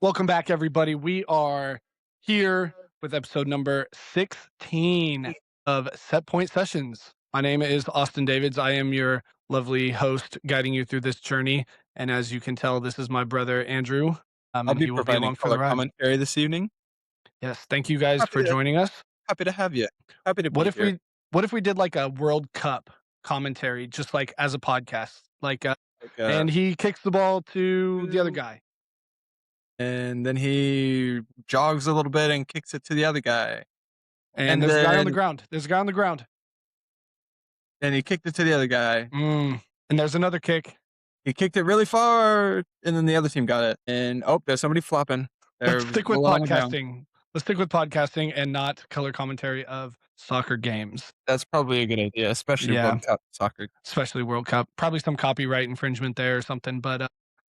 Welcome back, everybody. We are here with episode number 16 of Set Point Sessions. My name is Austin Davids. I am your lovely host guiding you through this journey. And as you can tell, this is my brother, Andrew, I'll and be he will be providing along for the color ride. commentary this evening. Yes. Thank you guys Happy for to joining us. happy to have you. Happy to What be if here. we what if we did like a World Cup commentary, just like as a podcast? Like, And he kicks the ball to the other guy. and then he jogs a little bit and kicks it to the other guy, And and there's a guy on the then ground. There's a guy on the ground. he kicked it to the other guy. And there's another kick. He kicked it really far, and then the other team got it. And oh, there's somebody flopping. Let's They're stick with rolling on the ground. podcasting. Let's stick with podcasting and not color commentary of soccer games. That's probably a good idea, especially Yeah, World Cup soccer. especially World Cup. Probably some copyright infringement there or something. But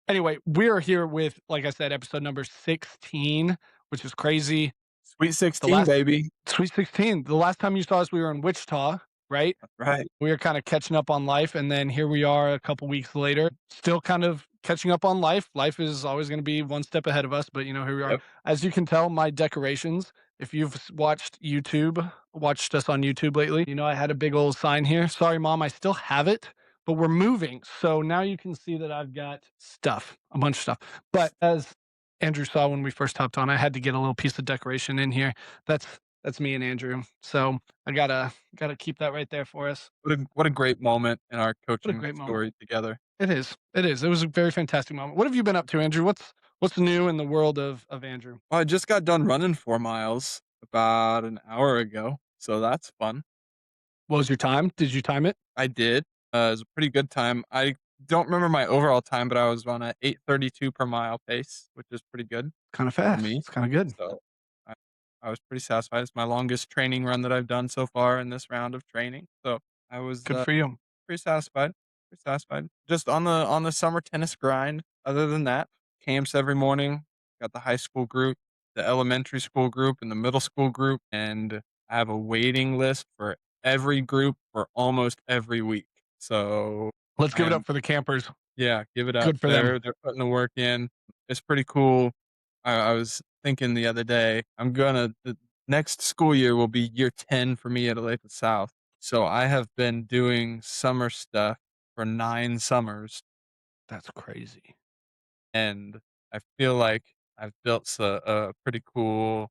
anyway, we are here with, like I said, episode number 16, which is crazy. Sweet The 16, last baby. Sweet 16. The last time you saw us, we were in Wichita, right? Right. We were kind of catching up on life, and then here we are a couple weeks later, still kind of catching up on life. Life is always going to be one step ahead of us, but here we are. Yep. As you can tell, my decorations, if you've watched us on YouTube lately, I had a big old sign here. Sorry, Mom, I still have it, but we're moving. So now you can see that I've got stuff, a bunch of stuff. But as Andrew saw when we first hopped on, I had to get a little piece of decoration in here. That's me and Andrew. So I gotta keep that right there for us. What a great moment in our What a coaching great moment. story together. It is. It is. It was a very fantastic moment. What have you been up to, Andrew? What's new in the world of Andrew? Well, I just got done running 4 miles about an hour ago, so that's fun. What was your time? Did you time it? I did. It was a pretty good time. I don't remember my overall time, but I was on a 8:32 per mile pace, which is pretty good Kind of for fast. me. It's kind of good. So I, I was pretty satisfied. It's my longest training run that I've done so far in this round of training. So I was Good for you. pretty satisfied. Pretty satisfied. Just on the summer tennis grind. Other than that, camps every morning. Got the high school group, the elementary school group, and the middle school group, and I have a waiting list for every group for almost every week. So Let's I give it am up for the campers. yeah, give it up. Good for them. They're putting the work in. It's pretty cool. I was thinking the other day, the next school year will be year 10 for me at Olathe South. So I have been doing summer stuff for 9 summers, That's crazy. and I feel like I've built a pretty cool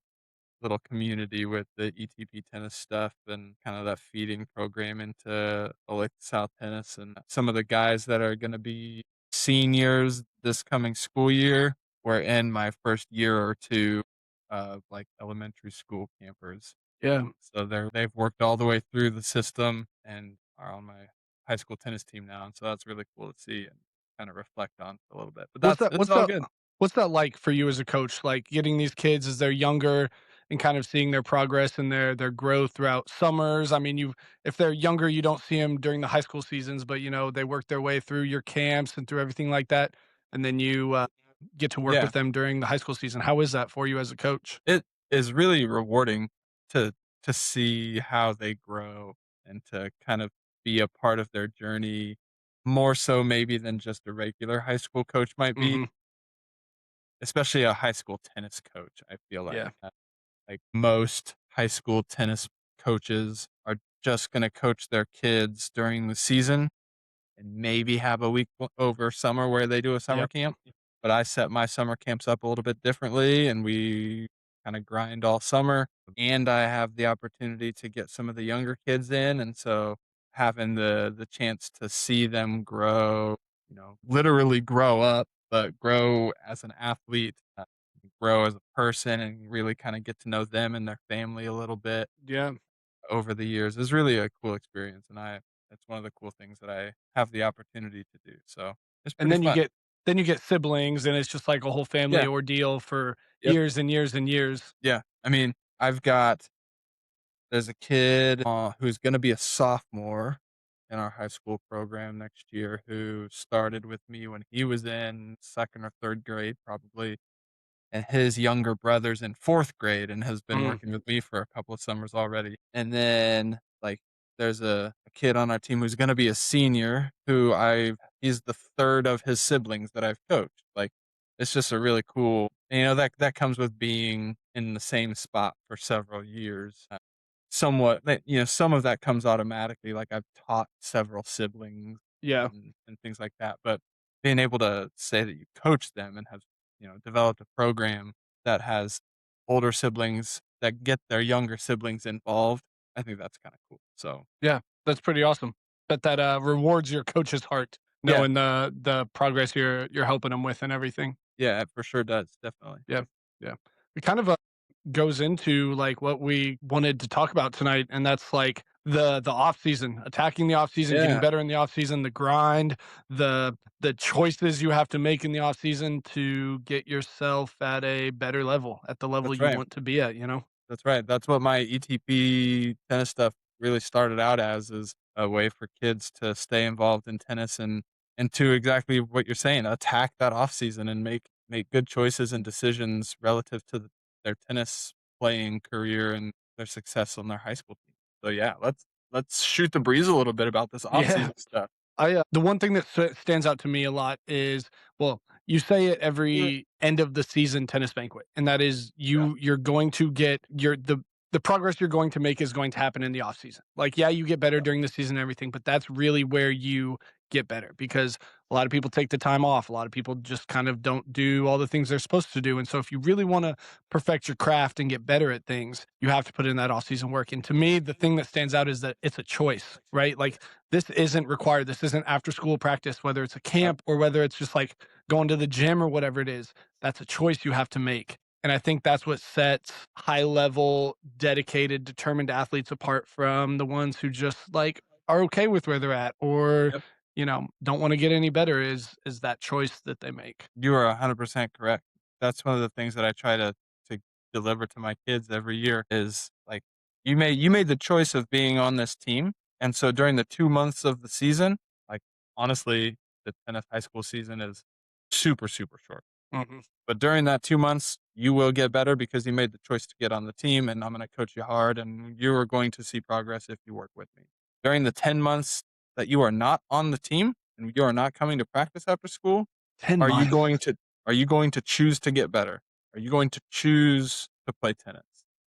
little community with the ETP tennis stuff and kind of that feeding program into Olathe South tennis, and some of the guys that are gonna be seniors this coming school year were in my first year or 2 of, like, elementary school campers. Yeah. So they've worked all the way through the system and are on my high school tennis team now, and so that's really cool to see and kinda reflect on a little bit. But What's that? it's What's all that? good. What's that like for you as a coach? Like getting these kids as they're younger and kind of seeing their progress and their growth throughout summers. I mean, if they're younger, you don't see them during the high school seasons, but they work their way through your camps and through everything like that, and then you get to work Yeah. with them during the high school season. How is that for you as a coach? It is really rewarding to see how they grow and to kind of be a part of their journey more so maybe than just a regular high school coach might be, Hmm. especially a high school tennis coach. I feel Yeah. like most high school tennis coaches are just going to coach their kids during the season and maybe have a week over summer where they do a summer Yep. camp. But I set my summer camps up a little bit differently and we kind of grind all summer. And I have the opportunity to get some of the younger kids in. And so having the chance to see them grow, literally grow up, but grow as an athlete, grow as a person and really kind of get to know them and their family a little bit Yeah. over the years is really a cool experience, and I that's one of the cool things that I have the opportunity to do, so it's And pretty fun. then you get siblings, and it's just like a whole family Yeah, ordeal for yep, years and years and years. yeah. I mean, there's a kid, who's gonna be a sophomore in our high school program next year who started with me when he was in 2nd or 3rd grade probably, and his younger brother's in 4th grade and has been Mm. working with me for a couple of summers already. And then, like, there's a kid on our team who's gonna be a senior he's the 3rd of his siblings that I've coached. Like, it's just a really cool And, that comes with being in the same spot for several years. Somewhat that some of that comes automatically, like, I've taught several siblings Yeah. and things like that, but being able to say that you coach them and have, developed a program that has older siblings that get their younger siblings involved, I think that's kinda cool. So, Yeah, that's pretty awesome. That rewards your coach's heart yeah, knowing the progress you're helping them with and everything. yeah, it for sure does, definitely. Yeah, yeah. It kind of, goes into, like, what we wanted to talk about tonight, and that's, like, the off season, attacking the off season, getting Yeah, better in the off season, the grind, the choices you have to make in the off season to get yourself at a better level, at the level that's you right. want to be at, you know? That's right. That's what my ETP tennis stuff really started out as, is a way for kids to stay involved in tennis and to exactly what you're saying, attack that off season and make good choices and decisions relative to their tennis playing career and their success on their high school team. So yeah, let's shoot the breeze a little bit about this off Yeah. season stuff. The one thing that stands out to me a lot is, well, you say it Yeah. every end of the season tennis banquet, and that is Yeah. you're going to get the progress you're going to make is going to happen in the off season. Like, yeah, you get better during the season and everything, but that's really where you get better because a lot of people take the time off. A lot of people just kind of don't do all the things they're supposed to do. And so if you really want to perfect your craft and get better at things, you have to put in that off season work. And to me, the thing that stands out is that it's a choice, right? Like, this isn't required. This isn't after school practice, whether it's a Yep. camp or whether it's just like going to the gym or whatever it is. That's a choice you have to make. And I think that's what sets high level, dedicated, determined athletes apart from the ones who just like are okay with where they're at or, Yep. don't want to get any better is that choice that they make. You are 100% correct. That's one of the things that I try to deliver to my kids every year is, like, you made the choice of being on this team, and so during the 2 months of the season, like, honestly, the tennis high school season is super, super short. Mhm. But during that 2 months, you will get better because you made the choice to get on the team, and I'm gonna coach you hard, and you are going to see progress if you work with me. During the 10 months that you are not on the team, and you are not coming to practice after school, 10 are you months. going to are you going to choose to get better? Are you going to choose to play tennis?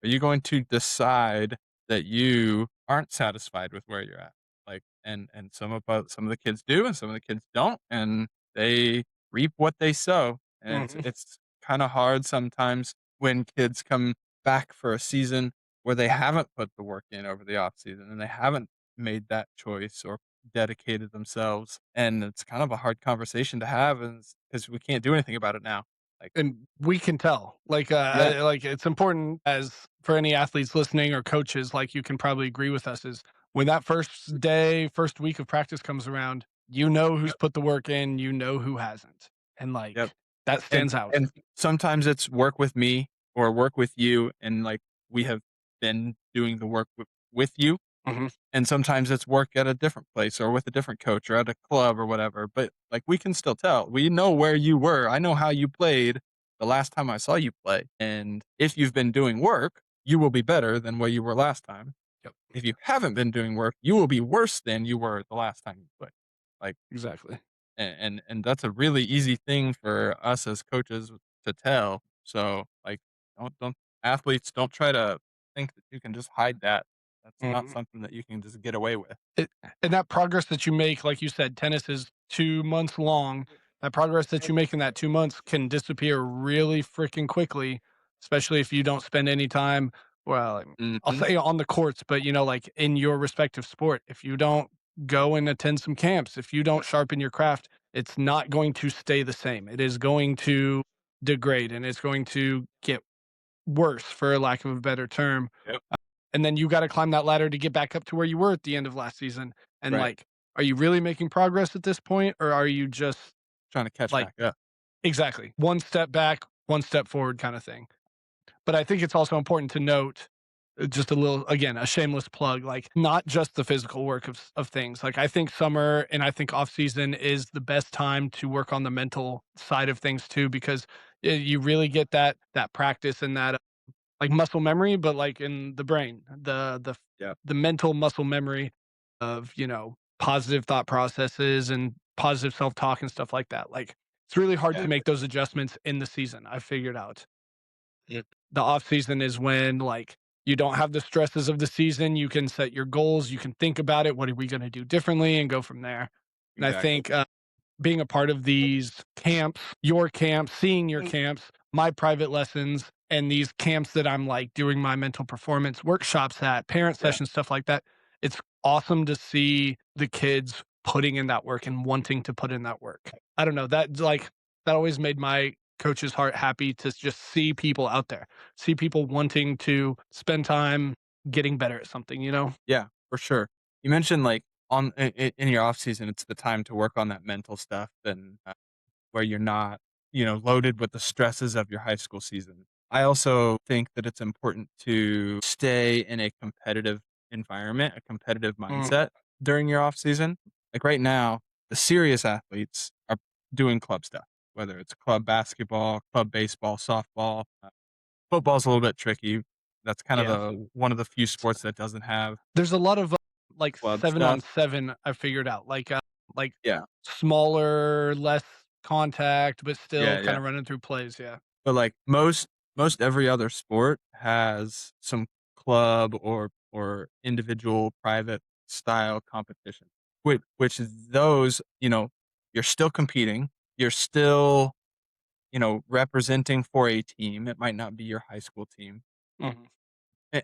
Are you going to decide that you aren't satisfied with where you're at? Like, and some of the kids do, and some of the kids don't, and they reap what they sow. And it's Mhm. it's kinda hard sometimes when kids come back for a season where they haven't put the work in over the off season, and they haven't made that choice or dedicated themselves, and it's kind of a hard conversation to have because we can't do anything about it now. Like, And we can tell. yeah, Like, it's important as for any athletes listening or coaches, like, you can probably agree with us, is when that first day, first week of practice comes around, you know who's yep, put the work in, you know who hasn't, and, yep, that and stands out. and sometimes it's work with me or work with you, and, like, we have been doing the work with you. Mhm. And sometimes it's work at a different place or with a different coach or at a club or whatever, but, like, we can still tell. We know where you were. I know how you played the last time I saw you play, and if you've been doing work, you will be better than where you were last time. Yep, If you haven't been doing work, you will be worse than you were the last time you played. Like, exactly. and that's a really easy thing for us as coaches to tell. So, like, don't athletes, don't try to think that you can just hide that. That's not Mhm. something that you can just get away with. It and that progress that you make, like you said, tennis is 2 months long. That progress that you make in that 2 months can disappear really freaking quickly, especially if you don't spend any time, well, I'll Mhm. say on the courts, but, like, in your respective sport. If you don't go and attend some camps, if you don't sharpen your craft, it's not going to stay the same. It is going to degrade, and it's going to get worse, for lack of a better term. Yep. And then you gotta climb that ladder to get back up to where you were at the end of last season. And, Right. like, are you really making progress at this point, or are you just, Trying to catch like, back up. exactly, one step back, one step forward kinda thing? But I think it's also important to note, just a little, again, a shameless plug, like, not just the physical work of things. Like, I think summer and I think off season is the best time to work on the mental side of things too, because, you really get that practice and that, like, muscle memory, but, like, in the brain, Yep. the mental muscle memory of, positive thought processes and positive self-talk and stuff like that. Like, It's really hard Yeah. to make those adjustments in the season, I figured out. Yeah. The off season is when, like, you don't have the stresses of the season, you can set your goals, you can think about it, what are we gonna do differently, and go from there. And I Exactly. think, being a part of these camps, your camps, seeing your Mm. camps, my private lessons, and these camps that I'm like doing my mental performance workshops at, parent Yeah. sessions, stuff like that. It's awesome to see the kids putting in that work and wanting to put in that work. I don't know, that always made my coach's heart happy to just see people out there, see people wanting to spend time getting better at something, you know? Yeah, for sure. You mentioned, like, on in your off season, it's the time to work on that mental stuff and, where you're not, loaded with the stresses of your high school season. I also think that it's important to stay in a competitive environment, a competitive Mm, mindset during your off season. Like right now, the serious athletes are doing club stuff, whether it's club basketball, club baseball, softball. Football's a little bit tricky. That's kind of yeah. the one of the few sports that doesn't have There's a lot of, like, club 7 on stuff. 7 I figured out, like, Yeah. smaller, less contact, but still Yeah, kinda yeah. running through plays, yeah. But, like, most every other sport has some club or individual private style competition, which is those, you're still competing, you're still, representing for a team. It might not be your high school team. Mhm.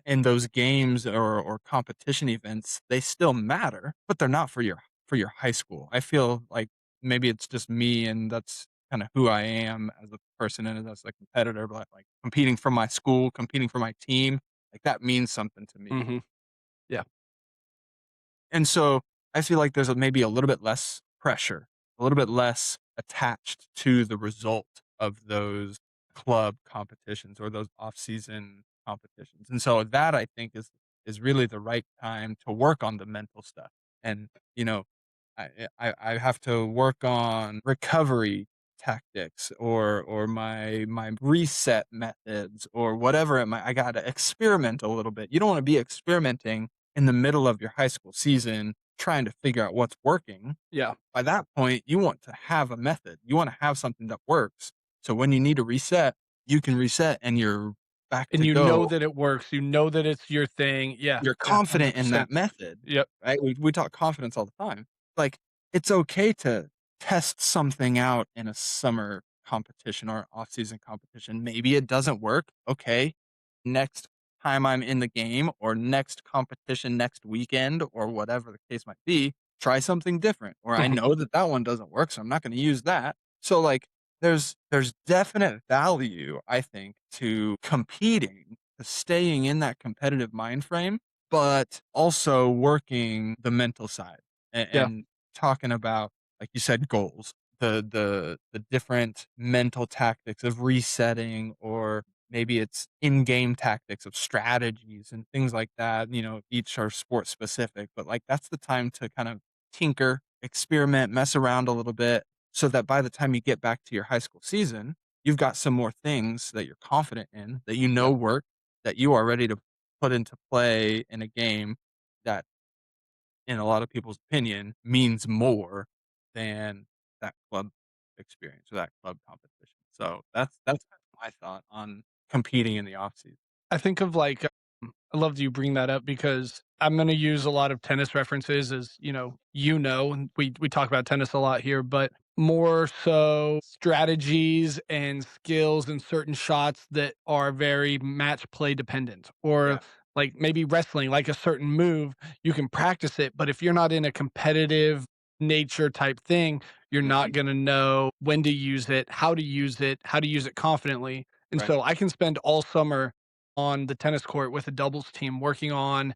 And those games or competition events, they still matter, but they're not for your high school. I feel like maybe it's just me, and that's kinda who I am as a person and as a competitor, but, like, competing for my school, competing for my team, like, that means something to me. Mhm. Yeah. And so, I feel like there's maybe a little bit less pressure, a little bit less attached to the result of those club competitions or those off-season competitions, and so that I think is really the right time to work on the mental stuff, and, you know, I have to work on recovery tactics or my reset methods or whatever it might I gotta experiment a little bit. You don't wanna be experimenting in the middle of your high school season trying to figure out what's working. Yeah. By that point, you want to have a method. You wanna have something that works. So when you need to reset, you can reset and you're back And to you know go. that it works, you know that it's your thing. Yeah, You're yeah, confident in that 100%. method, Yep. right? We talk confidence all the time. Like, it's okay to test something out in a summer competition or off-season competition. Maybe it doesn't work. Okay. Next time I'm in the game or next competition next weekend or whatever the case might be, try something different. Or I Mhm. know that that one doesn't work, so I'm not gonna use that. So, like, there's definite value, I think, to competing, to staying in that competitive mind frame, but also working the mental side Yeah. and talking about, like you said, goals, the different mental tactics of resetting, or maybe it's in-game tactics of strategies and things like that. Each are sport specific, but like that's the time to kind of tinker, experiment, mess around a little bit so that by the time you get back to your high school season, you've got some more things that you're confident in, that you Yeah. know work, that you are ready to put into play in a game that, in a lot of people's opinion, means more than that club experience or that club competition. So that's kind of my thought on competing in the off season. I think of, like, I love that you bring that up because I'm gonna use a lot of tennis references as, and we talk about tennis a lot here, but more so strategies and skills and certain shots that are very match play dependent, or Yeah. like maybe wrestling, like a certain move, you can practice it, but if you're not in a competitive nature type thing, you're not Mhm. gonna know when to use it, how to use it confidently. And Right. so I can spend all summer on the tennis court with a doubles team working on,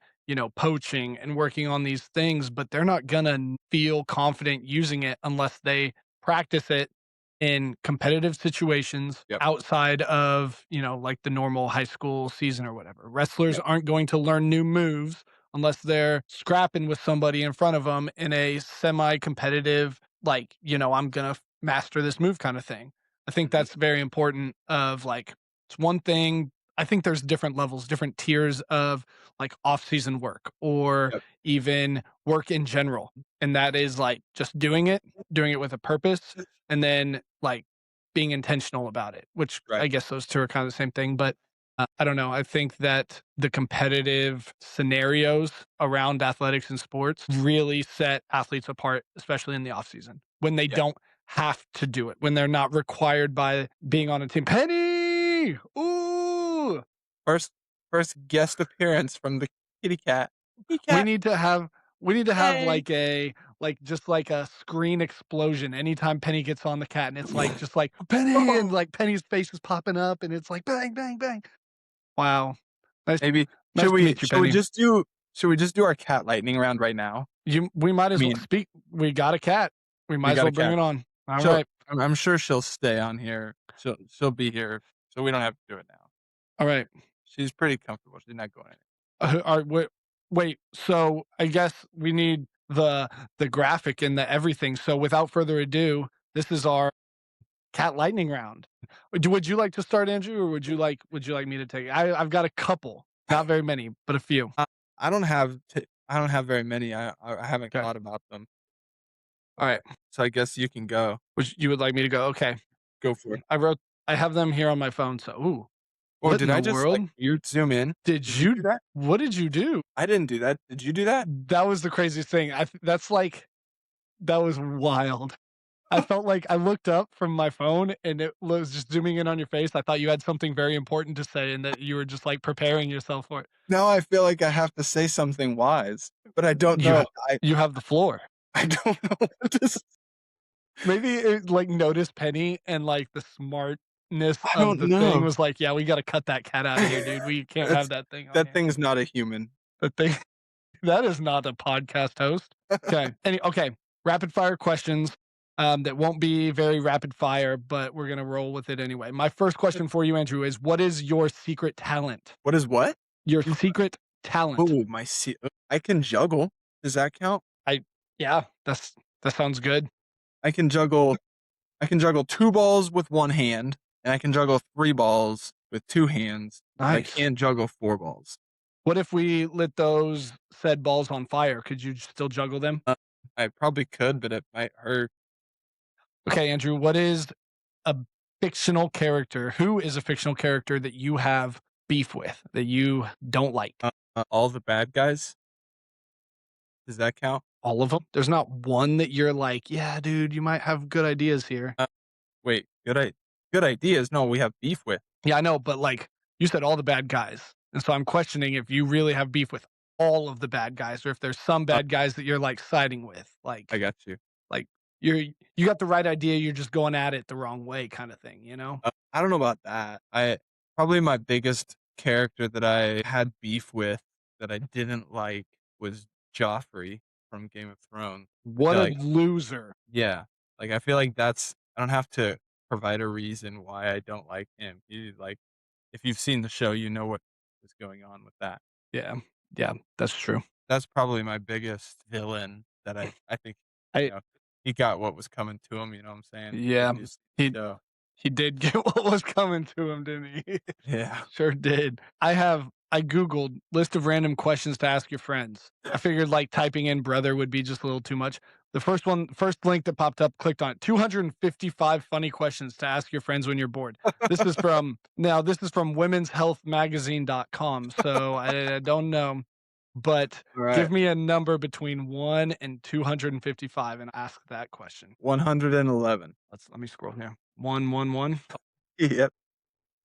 poaching and working on these things, but they're not gonna feel confident using it unless they practice it in competitive situations Yep. outside of, like the normal high school season or whatever. Wrestlers Yep. aren't going to learn new moves unless they're scrapping with somebody in front of them in a semi-competitive, like, I'm gonna master this move kind of thing. I think Mhm. that's very important of like, it's one thing. I think there's different levels, different tiers of like off-season work or Yep. even work in general. And that is like just doing it with a purpose, and then like being intentional about it, which I Right. guess those two are kind of the same thing. But I don't know. I think that the competitive scenarios around athletics and sports really set athletes apart, especially in the off season when they Yeah. don't have to do it, when they're not required by being on a team. Penny, ooh, First first guest appearance from the kitty cat. Kitty we cat, need to have hey. like a just like a screen explosion anytime Penny gets on the cat, and it's like just like Penny, and like Penny's face is popping up, and it's like bang, bang, bang. Wow, nice, Maybe nice to meet you, should we Penny. just do our cat lightning round right now? We might I as well mean, speak. We got a cat. We we might as got well a bring cat. it on. All She'll right, I'm sure she'll stay on here. She'll be here, so we don't have to do it now. all right. She's pretty comfortable. She's not going anywhere. All right. Wait. So I guess we need the graphic and the everything. So without further ado, this is our cat lightning round. Would you like to start, Andrew, or would you like me to take it? I've got a couple, not very many, but a few. I I don't have very many. I haven't Okay. thought about them. All right. So I guess you can go. Which you would like me to go? Okay. Go for it. I wrote. I have them here on my phone. So, ooh, Oh, what did in the I just, like, world you zoom in? did Did you do you? that? What did you do? I didn't do that. Did you do that? That was the craziest thing. That's like that was wild. I felt like I looked up from my phone and it was just zooming in on your face. I thought you had something very important to say and that you were just like preparing yourself for it. Now I feel like I have to say something wise, but I don't You know. ha- you have the floor. I don't know what to s Maybe it, like notice Penny and like the smartness I of don't the thing know. was like, yeah, we got to cut that cat out of here, dude. We can't have That's that thing on that here. thing's not a human. The thing that is not a podcast host. Okay. Okay. Rapid fire questions. That won't be very rapid fire, but we're gonna roll with it anyway. My first question for you, Andrew, is what is your secret talent? What is what? Your secret talent. Oh, I can juggle. Does that count? I yeah, that sounds good. I can juggle 2 balls with 1 hand, and I can juggle 3 balls with 2 hands, but I Nice. can't juggle 4 balls. What if we lit those said balls on fire? Could you still juggle them? Uh, I probably could, but it might hurt. Okay, Andrew, what is a fictional character? Who is a fictional character that you have beef with, that you don't like? All the bad guys? Does that count? All of them? There's not one that you're like, "Yeah, dude, you might have good ideas here." Uh, Wait, good ideas? No, we have beef with. Yeah, I know, but, like, you said all the bad guys, and so I'm questioning if you really have beef with all of the bad guys or if there's some Uh, bad guys that you're, like, siding with, I got you. like, you got the right idea, you're just going at it the wrong way kinda thing, you know? I don't know about that. I Probably my biggest character that I had beef with that I didn't like was Joffrey from Game of Thrones. I What feel a like loser. yeah, like, I feel like I don't have to provide a reason why I don't like him. If you've seen the show, you know what is going on with that. Yeah. Yeah, that's true. That's probably my biggest villain that I think, I he got what was coming to him, you know what I'm saying? yeah, If you see he the show. he did get what was coming to him, didn't he? Yeah. Sure did. I Googled list of random questions to ask your friends. I figured like typing in brother would be just a little too much. First link that popped up, clicked on it. 255 funny questions to ask your friends when you're bored. This is from womenshealthmagazine.com. So I don't know, but Right. give me a number between 1 and 255 and ask that question. 111. Let me scroll here. 111. Yep.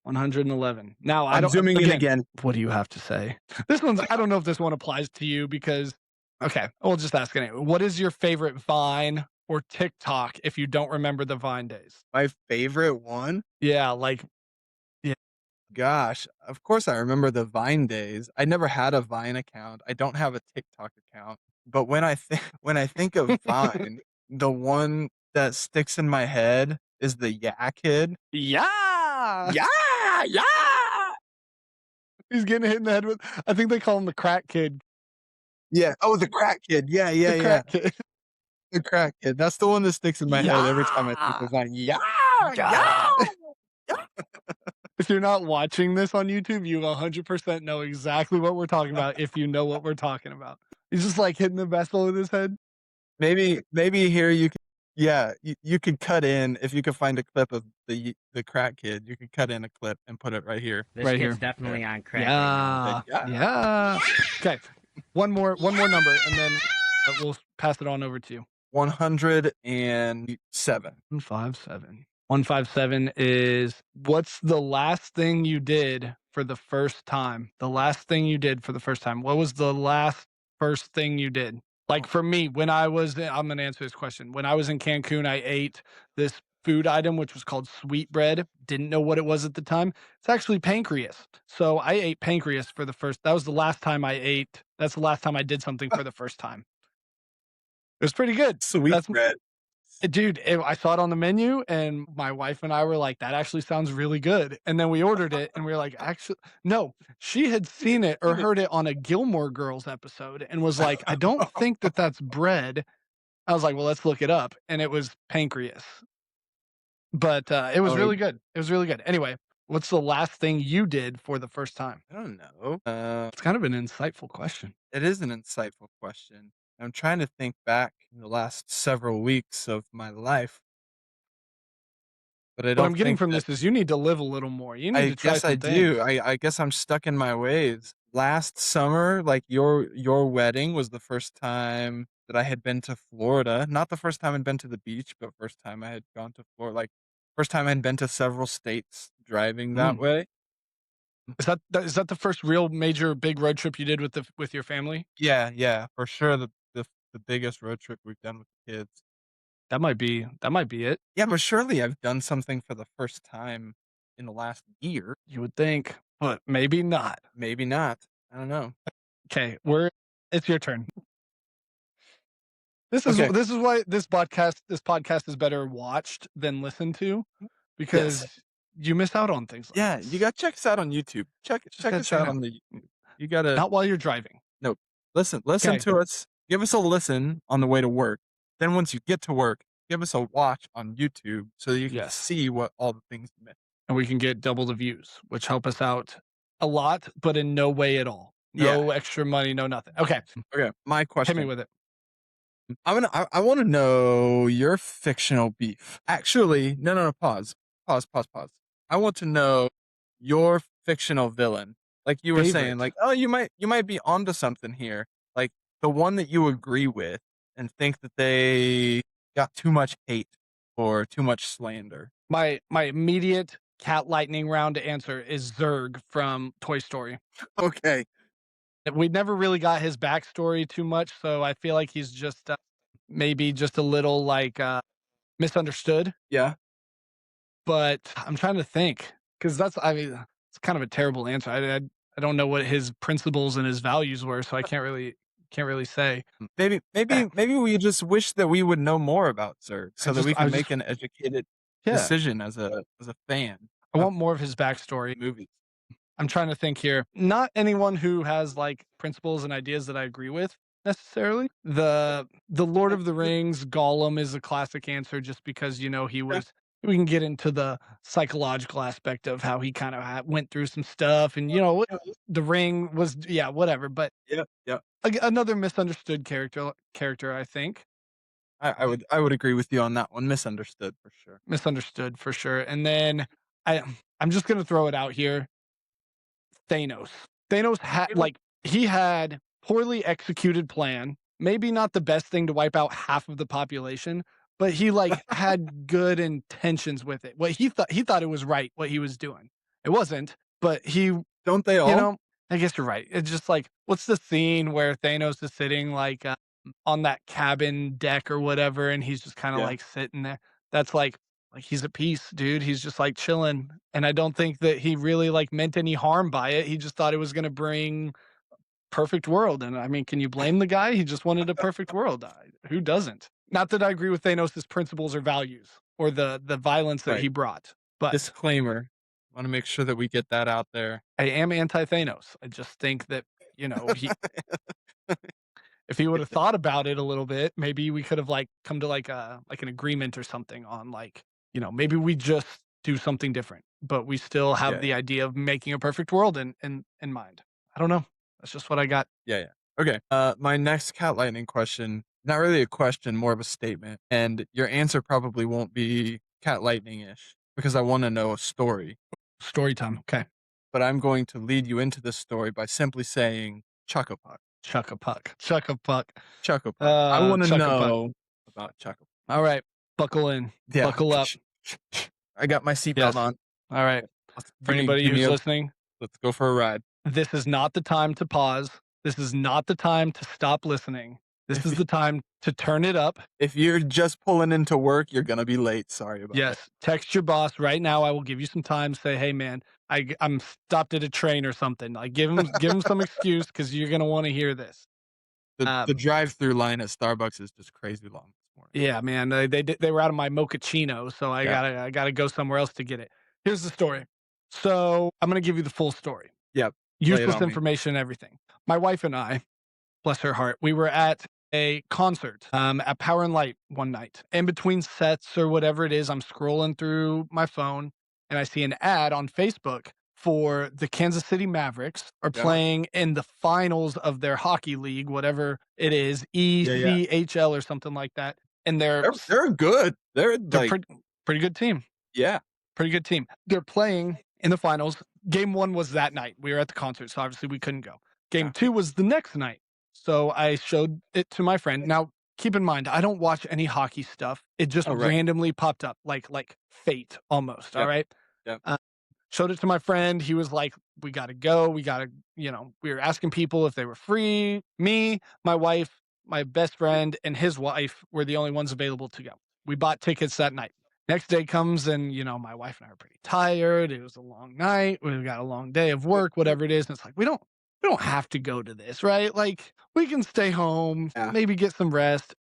111. Now, I I'm don't zooming in again, again. what do you have to say? This one's I don't know if this one applies to you because okay, we'll just ask it anyway. What is your favorite Vine or TikTok if you don't remember the Vine days? My favorite one? Yeah, like yeah. Gosh, of course I remember the Vine days. I never had a Vine account. I don't have a TikTok account. But when I think when I think of Vine, the one that sticks in my head is the Yeah Kid. Yeah! Yeah, yeah. He's getting hit in the head with I think they call him the crack kid. Yeah. Oh, the Crack Kid. Yeah, yeah, The yeah. crack kid. The Crack Kid. That's the one that sticks in my head every time I think Yeah! of Vine. Yeah, yeah, Yeah! yeah. If you're not watching this on YouTube, you 100% know exactly what we're talking about if you know what we're talking about. He's just, like, hitting the vessel with his head. Maybe here you could yeah, you could cut in if you could find a clip of the crack kid, you could cut in a clip and put it right here. This Right kid's here. There. definitely on crack right now. Yeah. Yeah. Yeah. Okay. One more number, and then, we'll pass it on over to you. 107. 157. 157 is what's the last thing you did for the first time? The last thing you did for the first time. What was the last first thing you did? Like Oh, for me, when I was I'm gonna answer this question. When I was in Cancun, I ate this food item which was called sweetbread. Didn't know what it was at the time. It's actually pancreas. So I ate pancreas for the first that was the last time I ate. That's the last time I did something for the first time. It was pretty good. That's sweetbread. Dude, I saw it on the menu, and my wife and I were like, "That actually sounds really good." And then we ordered it, and we were like, "Actually," no, she had You seen it or seen it. heard it on a Gilmore Girls episode and was like, "I don't think that that's bread." I was like, "Well, let's look it up," and it was pancreas. But, it was Oh, really good. It was really good. Anyway, what's the last thing you did for the first time? I don't know. It's kind of an insightful question. It is an insightful question. I'm trying to think back in the last several weeks of my life, but I What I'm don't getting think from that this is you need to live a little more. You need I to try guess I some things. do. I guess I'm stuck in my ways. Last summer, like your wedding was the first time that I had been to Florida. Not the first time I'd been to the beach, but first time I had gone to Florida. Like first time I'd been to several states driving that Mm. way. Is that the first real major big road trip you did with your family? Yeah, yeah, for sure. The biggest road trip we've done with the kids. That might be it. Yeah, but surely I've done something for the first time in the last year. You would think, but maybe not. Maybe not. I don't know. Okay, we're it's your turn. This is Okay. this is why this podcast is better watched than listened to Yes. because you miss out on things like Yeah, you this. gotta check us out on YouTube. Just Check gotta us check it out out. on the YouTube. You gotta Not while you're driving. no, listen Okay. to us. Give us a listen on the way to work. Then once you get to work, give us a watch on YouTube so that you can Yes. see what all the things you missed. And we can get double the views, which help us out a lot, but in no way at all. Yeah. No extra money, no nothing. Okay. Okay. My Hit me question. with it. I wanna know your fictional beef. Actually, no, pause. Pause. I want to know your fictional villain. Like you were saying, Favorite. like, "Oh, you might be onto something here." Like, the one that you agree with and think that they got too much hate or too much slander. My immediate cat lightning round answer is Zurg from Toy Story. Okay. We never really got his backstory too much, so I feel like he's just maybe just a little like misunderstood. Yeah. But I'm trying to think because I mean it's kind of a terrible answer. I don't know what his principles and his values were, so I can't really say. Eh, Maybe we just wish that we would know more about Zurg I so that just we I can just make an educated yeah decision as a fan I of want more of his backstory. movies. I'm trying to think here. Not anyone who has like principles and ideas that I agree with necessarily. The Lord of the Rings Gollum is a classic answer just because he Yeah. was we can get into the psychological aspect of how he kind of went through some stuff and the ring was yeah, whatever, but Yep, yep. another misunderstood character I think. I would agree with you on that one. Misunderstood for sure. Misunderstood for sure. And then I I'm just going to throw it out here. Thanos. Thanos had Really? like he had poorly executed plan. Maybe not the best thing to wipe out half of the population, but he like had good intentions with it. What he thought it was right what he was doing. It wasn't, but Don't they you all? know, I guess you're right. It's just like what's the scene where Thanos is sitting like on that cabin deck or whatever and he's just kind of Yeah. like sitting there. That's like he's at peace, dude. He's just like chilling. And I don't think that he really like meant any harm by it. He just thought it was going to bring perfect world. And I mean, can you blame the guy? He just wanted a perfect world. Who doesn't? Not that I agree with Thanos' principles or values or the violence that Right. he brought, but Disclaimer. Wanna make sure that we get that out there. I am anti Thanos. I just think that, he if he would have thought about it a little bit, maybe we could have like come to like an agreement or something on like, maybe we just do something different. but we still have Yeah, the idea of making a perfect world in mind. I don't know. That's just what I got. yeah, yeah. Okay. My next cat lightning question, not really a question, more of a statement, and your answer probably won't be cat lightning-ish because I wanna know a story, Story time. Okay. but I'm going to lead you into this story by simply saying Chuck a Puck. Chuck a puck. Chuck a puck. Chuck a Puck. I wanna Chuck a puck. know about Chuck a All right. Buckle in. Yeah. Buckle up. I got my seatbelt Yes. on. All right. Let's For anybody give me who's a listening, let's go for a ride. this is not the time to pause. This is not the time to stop listening. This If is y the time to turn it up. if you're just pulling into work, you're gonna be late, sorry about it. Yes, text your boss right now. I will give you some time. Say, hey man, I'm stopped at a train or something. Like give him some excuse because you're gonna want to hear this. The drive-through line at Starbucks is just crazy long this morning. Yeah, man, they were out of my mochaccino, so Yeah. I gotta go somewhere else to get it. Here's the story. So I'm gonna give you the full story. Yep. Lay it Useless on me. information, everything. My wife and I, bless her heart, we were at a concert at Power and Light one night. In between sets or whatever it is, I'm scrolling through my phone and I see an ad on Facebook for the Kansas City Mavericks are Yeah. playing in the finals of their hockey league, whatever it is, Yeah, yeah. ECHL or something like that. And They're good. They're they're like pretty good team. yeah. Pretty good team. They're playing in the finals. Game 1 was that night. We were at the concert, so obviously we couldn't go. Game Gotcha. 2 was the next night. So I showed it to my friend. Now, keep in mind, I don't watch any hockey stuff. It just Oh, right. randomly popped up like fate almost, all Yep. right? Yep. Uh, Showed it to my friend. He was like, "We got to go. We got to, we were asking people if they were free. Me, my wife, my best friend, and his wife were the only ones available to go. We bought tickets that night. Next day comes and, my wife and I are pretty tired. It was a long night. We've got a long day of work, whatever it is. And it's like, we don't have to go to this, right? Like we can stay home, Yeah. maybe get some rest.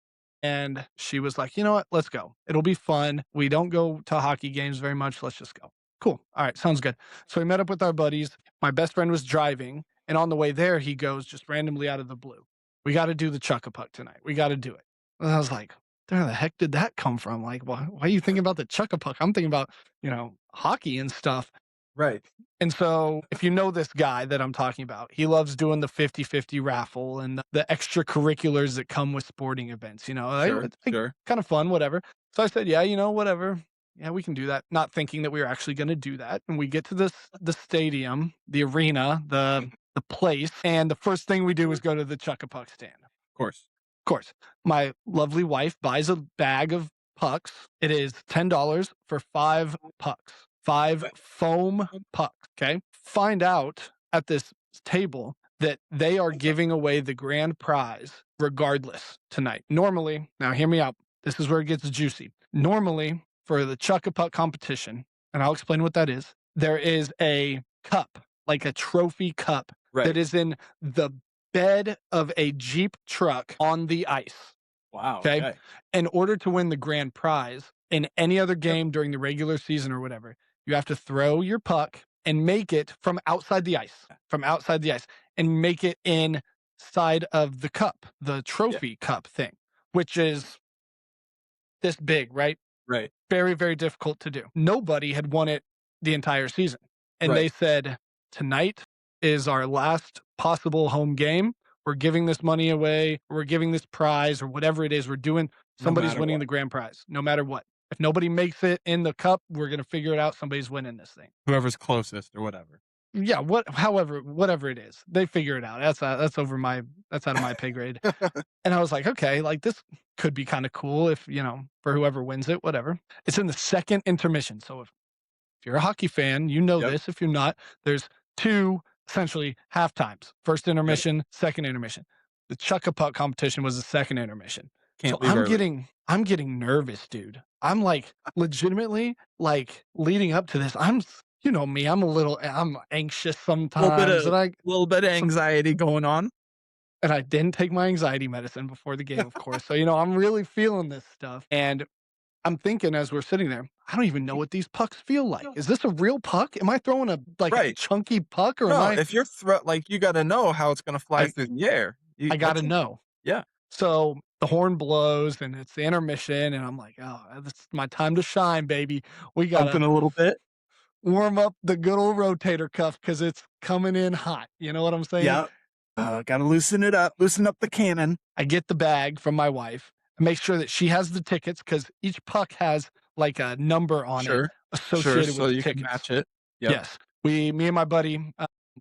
And she was like, you know what? Let's go. It'll be fun. We don't go to hockey games very much. Let's just go. Cool. All right. Sounds good. So we met up with our buddies. My best friend was driving. And on the way there, he goes just randomly out of the blue. We got to do the Chuck a Puck tonight. We got to do it. And I was like, where the heck did that come from? Like, why are you thinking about the Chuck a Puck? I'm thinking about, hockey and stuff. Right. And so, if you know this guy that I'm talking about, he loves doing the 50-50 raffle and the extracurriculars that come with sporting events, Sure. it's like Sure. kind of fun, whatever. So I said, yeah, whatever. Yeah, we can do that. Not thinking that we were actually going to do that. And we get to the stadium, the arena, Mhm. the place, and the first thing we do is go to the Chuck a Puck stand. Of course. Of course, my lovely wife buys a bag of pucks. It is $10 for 5 pucks, 5 foam pucks, okay? Find out at this table that they are giving away the grand prize regardless tonight. Normally, now hear me out. This is where it gets juicy. Normally, for the Chuck a Puck competition, and I'll explain what that is, there is a cup, like a trophy cup that Right. is in the bed of a Jeep truck on the ice. Wow. Okay. Okay. In order to win the grand prize in any other Yep. game during the regular season or whatever, you have to throw your puck and make it from outside the ice, and make it inside of the cup, the Yeah. trophy cup thing, which is this big, right? Right. Very, very difficult to do. Nobody had won it the entire season. And they Right. said, tonight is our last possible home game. We're giving this money away. We're giving this prize or whatever it is. We're doing, No somebody's matter winning what. the grand prize, no matter what. If nobody makes it in the cup, we're going to figure it out. Somebody's winning this thing. Whoever's closest or whatever. Yeah. Whatever it is, they figure it out. That's out of my pay grade. And I was like, okay, like this could be kind of cool if, for whoever wins it, whatever. It's in the second intermission. So if you're a hockey fan, you know Yep. this. If you're not, there's 2 essentially half times. First Right. intermission, second intermission. The Chuck a Puck competition was the second intermission. So Can't leave early. I'm getting nervous, dude. I'm like legitimately like leading up to this. You know me, I'm anxious Little bit sometimes of little bit of some anxiety going on. and I didn't take my anxiety medicine before the game, of course. So, I'm really feeling this stuff. And I'm thinking as we're sitting there, I don't even know what these pucks feel like. Is this a real puck? Am I throwing a Right. chunky puck, or am No, I if you're like, you gotta know how it's gonna fly I through the air. You I gotta that's know. yeah. So the horn blows and it's the intermission, and I'm like, oh, this is my time to shine, baby. We gotta Pumping a little bit. warm up the good old rotator cuff because it's coming in hot. You know what I'm saying? Yep. Gotta loosen it up, loosen up the cannon. I get the bag from my wife, make sure that she has the tickets because each puck has like a number on it Sure. Sure, associated so with the you can tickets. match it. Yep. Yes. Me and my buddy,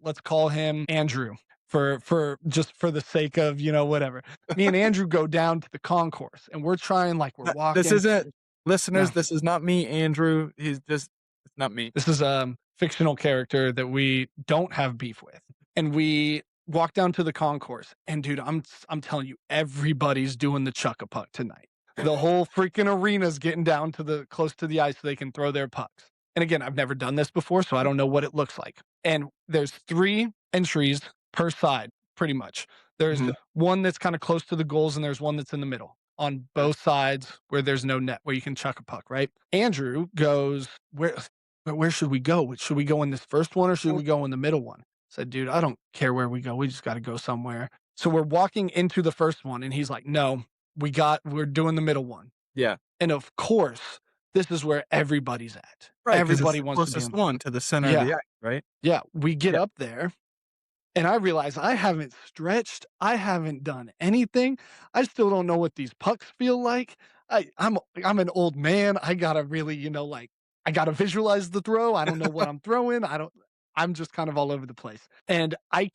let's call him Andrew for just for the sake of, whatever. Me and Andrew go down to the concourse and we're trying like we're This walking. isn't listeners, No, this is not me, Andrew. It's not me. this is a fictional character that we don't have beef with. And we walk down to the concourse and dude, I'm telling you, everybody's doing the chuck a puck tonight. The whole freaking arena's getting down to the close to the ice so they can throw their pucks. And again, I've never done this before, so I don't know what it looks like. And there's 3 entries per side, pretty much. There's Mhm. one that's kind of close to the goals, and there's one that's in the middle on both sides where there's no net where you can chuck a puck, right? Andrew goes, where should we go? Should we go in this first one or should we go in the middle one? I said, dude, I don't care where we go. We just got to go somewhere. So we're walking into the first one, and he's like, no, we're doing the middle one. Yeah. And of course, this is where everybody's at. Right, because it's Everybody the wants to be closest in. one to the center of Yeah. the ice, right? Yeah. We get Yeah. up there and I realize I haven't stretched. I haven't done anything. I still don't know what these pucks feel like. I'm an old man. I gotta really, like I gotta visualize the throw. I don't know what I'm throwing. I'm just kind of all over the place. And I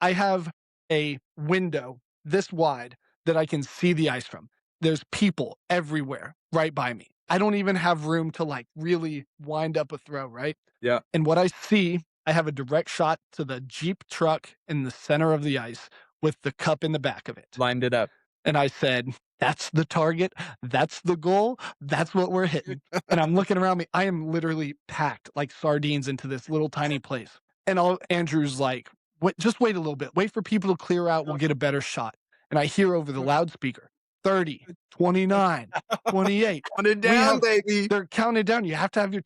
have a window this wide that I can see the ice from. There's people everywhere right by me. I don't even have room to like really wind up a throw, right? Yeah. And what I see, I have a direct shot to the Jeep truck in the center of the ice with the cup in the back of it. Lined it up. And I said, that's the target. That's the goal. That's what we're hitting. And I'm looking around me. I am literally packed like sardines into this little tiny place. And Andrew's like, wait, just wait a little bit. Wait for people to clear out. We'll get a better shot. And I hear over the loudspeaker 30, 29, 28. Count it We down, have baby. They're counted down. You have to have your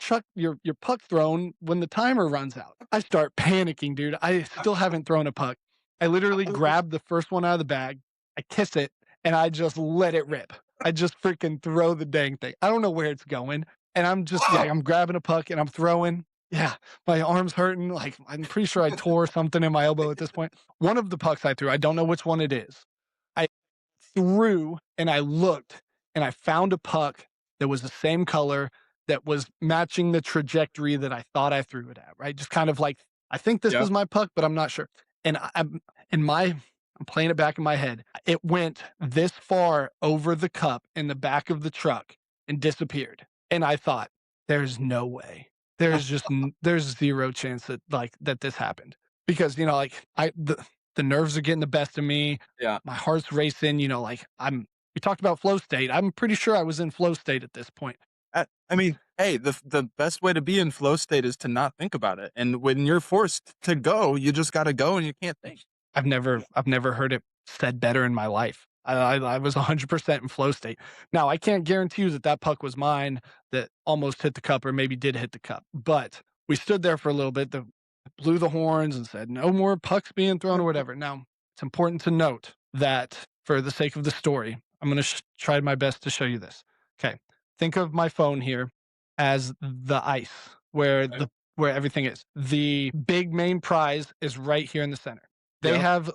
puck thrown when the timer runs out. I start panicking, dude. I still haven't thrown a puck. I literally grab the first one out of the bag. I kiss it and I just let it rip. I just freaking throw the dang thing. I don't know where it's going. And I'm grabbing a puck and I'm throwing. Yeah, my arm's hurting. Like, I'm pretty sure I tore something in my elbow at this point. One of the pucks I threw, I don't know which one it is. I threw and I looked and I found a puck that was the same color that was matching the trajectory that I thought I threw it at, right? Just kind of like, I think this Yeah. is my puck, but I'm not sure. And I'm playing it back in my head. It went this far over the cup in the back of the truck and disappeared. And I thought, there's no way. There's 0 chance that this happened because like the nerves are getting the best of me. Yeah. My heart's racing. We talked about flow state. I'm pretty sure I was in flow state at this point. I mean, hey, the best way to be in flow state is to not think about it, and when you're forced to go, you just gotta go and you can't think. I've never heard it said better in my life. I was 100% in flow state. Now I can't guarantee you that puck was mine that almost hit the cup or maybe did hit the cup, but we stood there for a little bit. Blew the horns and said no more pucks being thrown or whatever. Now it's important to note that for the sake of the story, I'm going to try my best to show you this. Okay, think of my phone here as the ice where Okay. where everything is. The big main prize is right here in the center. They Yeah. have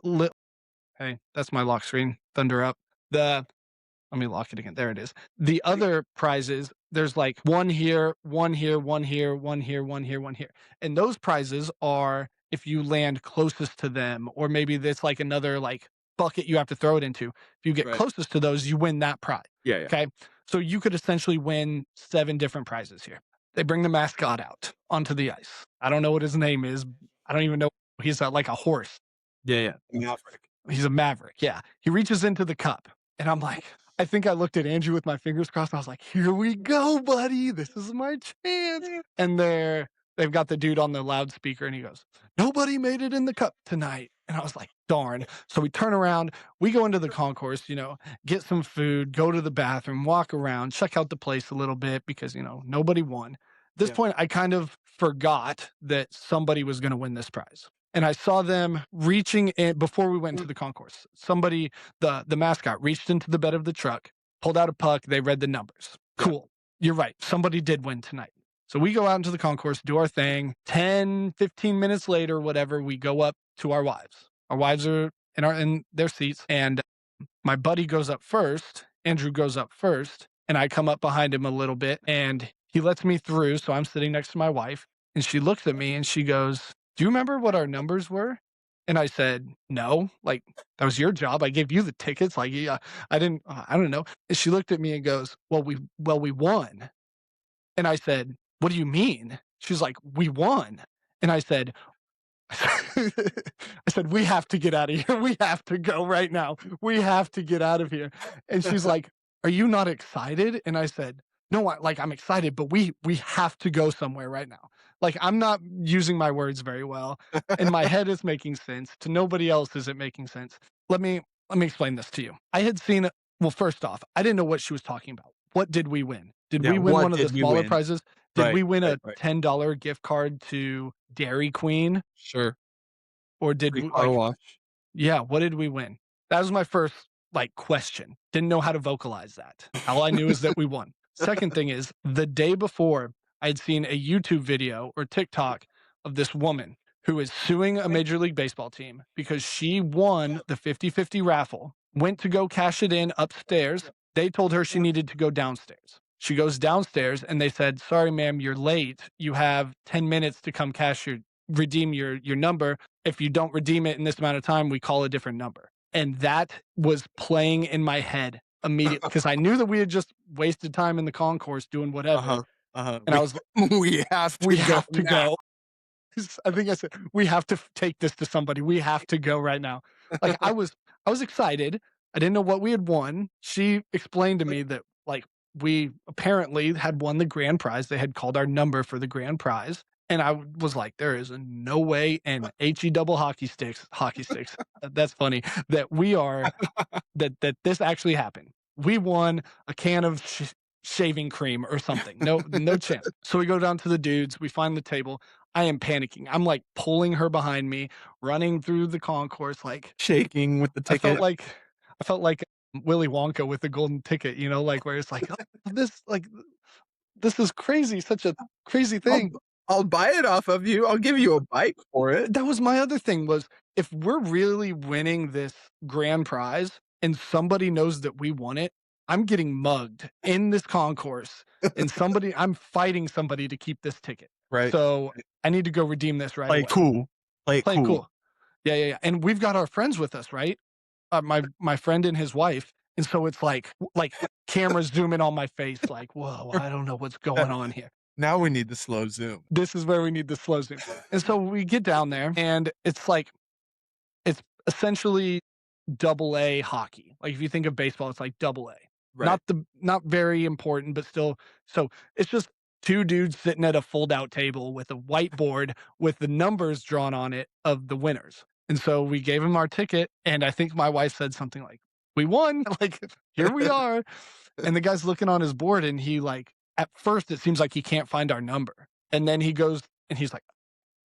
hey, that's my lock screen. Thunder up. Let me lock it again. There it is. The other prizes, there's like one here, one here, one here, one here, one here, one here. And those prizes are if you land closest to them, or maybe there's like another like bucket you have to throw it into. If you get Right. closest to those, you win that prize. Yeah, yeah. Okay. So you could essentially win 7 different prizes here. They bring the mascot out onto the ice. I don't know what his name is. I don't even know. He's like a horse. Yeah, yeah. Maverick. He's a maverick. Yeah. He reaches into the cup and I'm like, I think I looked at Andrew with my fingers crossed. And I was like, here we go, buddy. This is my chance. And they've got the dude on the loudspeaker and he goes, nobody made it in the cup tonight. And I was like, darn. So we turn around, we go into the concourse, get some food, go to the bathroom, walk around, check out the place a little bit because, nobody won. At this Yeah. point, I kind of forgot that somebody was going to win this prize. And I saw them reaching in before we went into the concourse. Somebody, the mascot, reached into the bed of the truck, pulled out a puck. They read the numbers. Yeah. Cool. You're right. Somebody did win tonight. So we go out into the concourse, do our thing. 10, 15 minutes later, whatever, we go up to our wives. Our wives are in their seats, and my buddy goes up first. Andrew goes up first, and I come up behind him a little bit, and he lets me through. So I'm sitting next to my wife, and she looks at me and she goes, "Do you remember what our numbers were?" And I said, "No, like that was your job. I gave you the tickets. Like, yeah, I didn't. I don't know." And she looked at me and goes, "Well, we won." And I said, "What do you mean?" She's like, "We won." And I said, I said, "We have to get out of here. We have to go right now. We have to get out of here." And she's like, "Are you not excited?" And I said, "No, I'm excited, but we have to go somewhere right now." Like, I'm not using my words very well. In my head, it's making sense. To nobody else is it making sense. Let me let me explain this to you. I had seen well, first off, I didn't know what she was talking about. What did we win? Did Yeah, we win what one of the did we smaller win? prizes? Did Right, we win right, a right. $10 gift card to Dairy Queen? Sure. Or did Free w car like wash. yeah, what did we win? That was my first, question. Didn't know how to vocalize that. All I knew is that we won. Second thing is, the day before, I'd seen a YouTube video or TikTok of this woman who is suing a Major League Baseball team because she won the 50-50 raffle, went to go cash it in upstairs. They told her she needed to go downstairs. She goes downstairs and they said, "Sorry, ma'am, you're late. You have 10 minutes to come redeem your number. If you don't redeem it in this amount of time, we call a different number." And that was playing in my head immediately because I knew that we had just wasted time in the concourse doing whatever. Uh-huh, uh-huh. And I was like, We have to we go have to now. go. I think I said, we have to take this to somebody. We have to go right now. Like I was excited. I didn't know what we had won. She explained to me that we apparently had won the grand prize. They had called our number for the grand prize. And I was like, there is no way in HE double hockey sticks. That's funny that we are that this actually happened. We won a can of shaving cream or something. No, no chance. So we go down to the dudes. We find the table. I am panicking. I'm like pulling her behind me, running through the concourse. Like Shaking with the I felt ticket. like I felt like Willy Wonka with the golden ticket. Like where it's like, "Oh, this is crazy. Such a crazy I'll thing." I'll buy it off of you. I'll give you a bite for it. That was my other thing was if we're really winning this grand prize and somebody knows that we won it, I'm getting mugged in this concourse and I'm fighting somebody to keep this ticket. Right. So I need to go redeem this right Play away. cool. Play it Play it cool. cool. Yeah, yeah, yeah. And we've got our friends with us, right? My friend and his wife. And so it's like cameras zoom in on my face, like, whoa, I don't know what's going on here. Now we need the slow zoom. This is where we need the slow zoom. And so we get down there and it's essentially double A hockey. Like if you think of baseball, it's like double A. Right. Not very important, but still. So it's just two dudes sitting at a fold out table with a whiteboard with the numbers drawn on it of the winners. And so we gave him our ticket, and I think my wife said something like, "We won!" Like here we are. And the guy's looking on his board, and at first it seems like he can't find our number, and then he goes and he's like,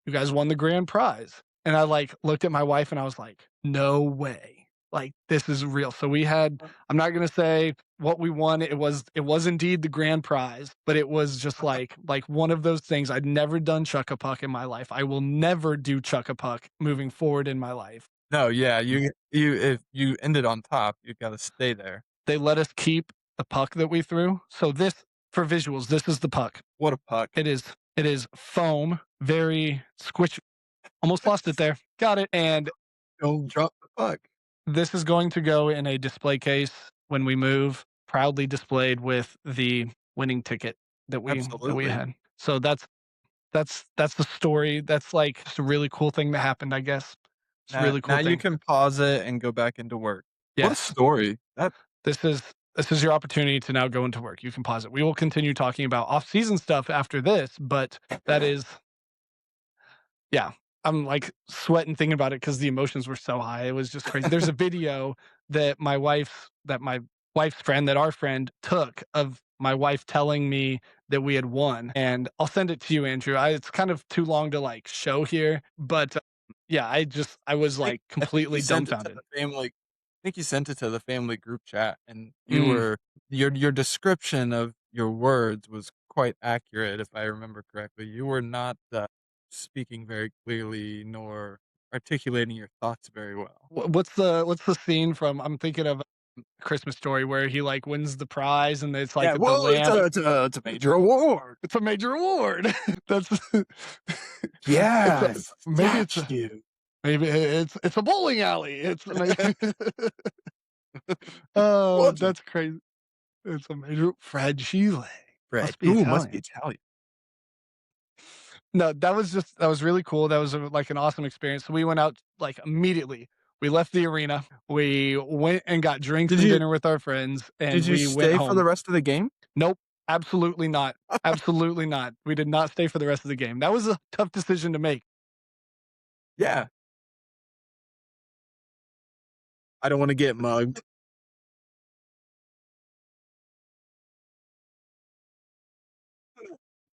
"You guys won the grand prize." And I looked at my wife and I was like, no way. Like this is real. So I'm not going to say what we won. It was indeed the grand prize, but it was just like one of those things. I'd never done chuck a puck in my life. I will never do chuck a puck moving forward in my life. No, yeah, you if you ended on top, you gotta stay there. They let us keep the puck that we threw. So for visuals, this is the puck. What a puck. It is foam, very squishy. Almost lost it there. Got it. And Don't drop the puck. this is going to go in a display case when we move, proudly displayed with the winning ticket that we Absolutely. had. So that's the story. That's just a really cool thing that happened, I guess. It's a Now really now cool you thing. can pause it and go back into work. What a Yes. story. That This is this is your opportunity to now go into work. You can pause it. We will continue talking about off-season stuff after this, but that is yeah, I'm sweating thinking about it because the emotions were so high. It was just crazy. There's a video that my wife's friend, that our friend took of my wife telling me that we had won, and I'll send it to you, Andrew. It's kind of too long to show here, but yeah, I was I think you completely sent it to dumbfounded. the family I think you sent it to the family group chat, and you Mm, were your description of your words was quite accurate if I remember correctly. You were not, speaking very clearly nor articulating your thoughts very well. What's the scene from I'm thinking of Christmas Story where he, like, wins the prize and it's, like, Yeah, the well, lamp. it's a major award. It's a major award. That's it's a Yes, maybe it's a statue. maybe it's a bowling alley. It's maybe Oh, Was it? that's crazy. It's a major fragile. Fred. Must be Ooh, must be Italian. Italian. No, that was really cool. That was, like, an awesome experience. So we went out, like, immediately. We left the arena. We went and got drinks Did and you dinner with our friends, and did you we went stay for the home. rest of the game? Nope, absolutely not. Absolutely not. We did not stay for the rest of the game. That was a tough decision to make. Yeah. I don't wanna get mugged.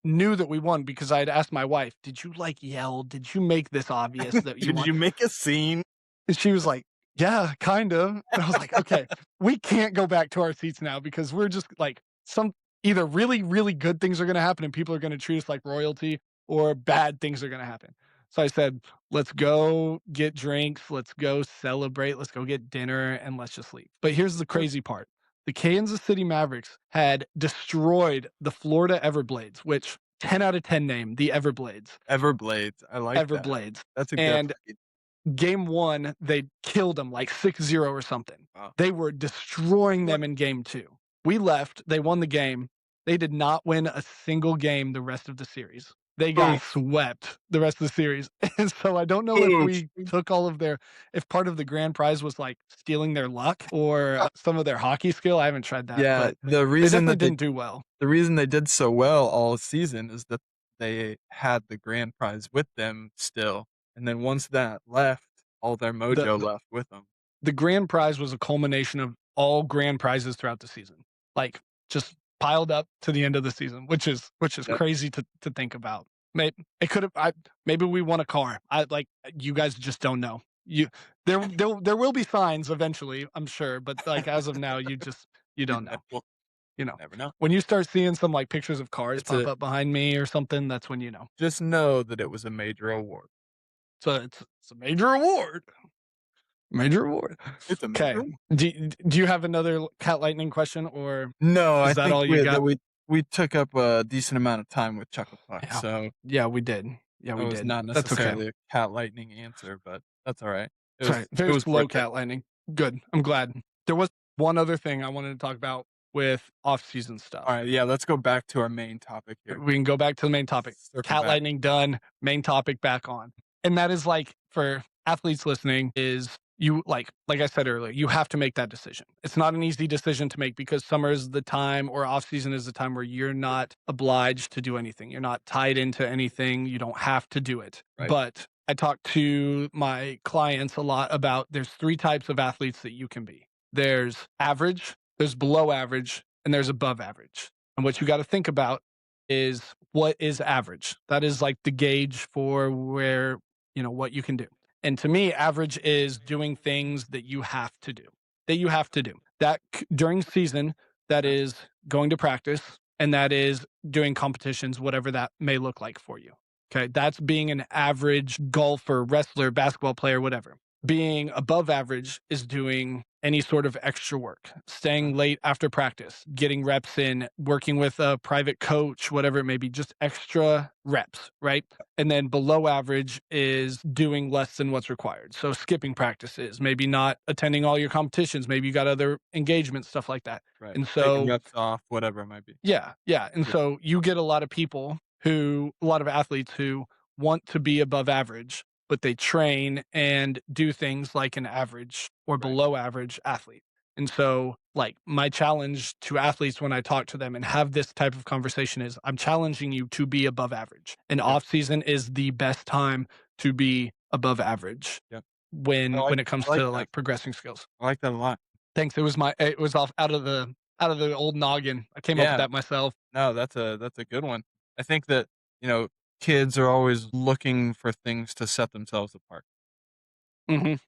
Knew that we won because I had asked my wife, "Did you, like, yell? Did you make this obvious that you Did won?" you make a scene? And she was like, "Yeah, kind of." And I was like, "Okay, we can't go back to our seats now because we're just like some either really, really good things are gonna happen and people are gonna treat us like royalty, or bad things are gonna happen." So I said, "Let's go get drinks, let's go celebrate, let's go get dinner, and let's just leave." But here's the Sure. crazy part. The Kansas City Mavericks had destroyed the Florida Everblades, which 10 out of 10 name, the Everblades. Everblades, I like that. Everblades. That's a good And fight. game 1, they killed them like 6-0 or something. Wow. They were destroying What? them in game 2. We left, they won the game. They did not win a single game the rest of the series. They got Oof, swept the rest of the series. And so I don't know if oof. we took all of their if part of the grand prize was, like, stealing their luck or some of their hockey skill. I haven't tried that, Yeah, but they definitely didn't do well. the reason they did so well all season is that they had the grand prize with them still, and then once that left, all their The mojo left with them. the grand prize was a culmination of all grand prizes throughout the season, like just piled up to the end of the season, which is Yep. crazy to think about. It could have. Maybe we won a car. I like you guys just don't know. You there will be signs eventually, I'm sure, but like as of now, you You don't know. never You know never know. when you start seeing some like pictures of cars It's pop a up behind me or something, that's when you know. just know that it was a major award. So it's a major award. Major award. It's a major Okay. award. Do you have another cat lightning question, or No, I is that think all you got? we took up a decent amount of time with Chuckle Puck, Yeah. so Yeah, we did. Yeah, that we was did. not That's okay. necessarily a cat lightning answer, but that's alright. Sorry. It Very was slow worth it. cat lightning. Good. I'm glad. There was one other thing I wanted to talk about with off-season stuff. Alright, yeah, let's go back to our main topic here. We can go back to the main topic. Circle Cat back. lightning done, main topic back on. And that is like for athletes listening is you like I said earlier, you have to make that decision. It's not an easy decision to make because summer is the time or off season is the time where you're not obliged to do anything. You're not tied into anything. You don't have to do it. Right. But I talk to my clients a lot about there's 3 types of athletes that you can be. There's average, there's below average, and there's above average. And what you got to think about is what is average. That is like the gauge for where, what you can do. And to me, average is doing things that you have to do. That you have to do. During season, that Okay. is going to practice and that is doing competitions, whatever that may look like for you. Okay. That's being an average golfer, wrestler, basketball player, whatever. Being above average is doing any sort of extra work, Okay. staying late after practice, getting reps in, working with a private coach, whatever it may be, just extra reps, right? And then below average is doing less than what's required. So skipping practices, maybe not attending all your competitions, maybe you got other engagements, stuff like that. Right. And Taking so reps off, whatever it might be. yeah, yeah, and Yeah. so you get a lot of athletes who want to be above average, but they train and do things like an average or Right. below average athlete. And so, like, my challenge to athletes when I talk to them and have this type of conversation is I'm challenging you to be above average. And Yep. off season is the best time to be above average Yep. when it comes I like to that. like progressing skills. I like that a lot. Thanks. It was off out of the old noggin. I came up with Yeah. that myself. No, that's a good one. I think that, you know, kids are always looking for things to set themselves apart. Mhm.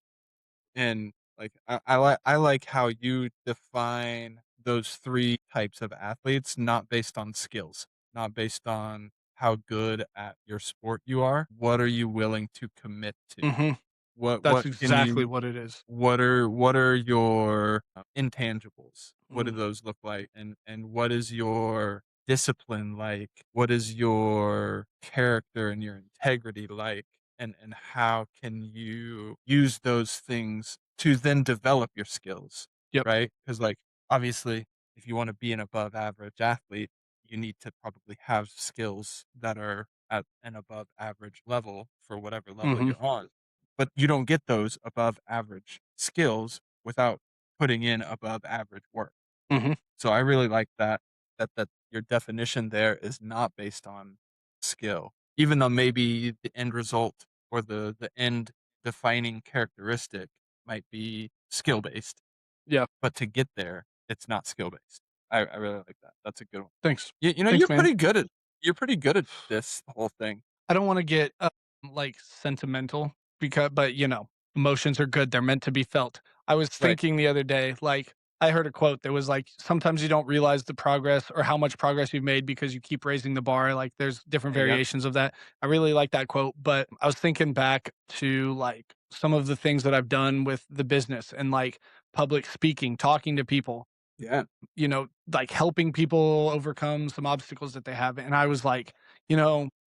And like I like how you define those 3 types of athletes not based on skills, not based on how good at your sport you are. What are you willing to commit to? Mhm. That's What can exactly you what it is. what are your, intangibles? What do Mm. those look like? And what is your discipline like? What is your character and your integrity like? And how can you use those things to then develop your skills, Yep. right? Because, like, obviously, if you wanna be an above average athlete, you need to probably have skills that are at an above average level for whatever level Mhm. you're on. But you don't get those above average skills without putting in above average work. Mhm. So I really like that your definition there is not based on skill, even though maybe the end result or the end defining characteristic might be skill based, Yeah. but to get there, it's not skill based. I really like that. That's a good one. Thanks. You know, Thanks, man. you're pretty good at this whole thing. I don't wanna get, like, sentimental because but, emotions are good, they're meant to be felt. I was Right. thinking the other day, like, I heard a quote that was like, "Sometimes you don't realize the progress or how much progress you've made because you keep raising the bar," like, there's different There you go. variations of that. I really like that quote, but I was thinking back to, like, some of the things that I've done with the business and, like, public speaking, talking to people, Yeah. like helping people overcome some obstacles that they have. And I was like,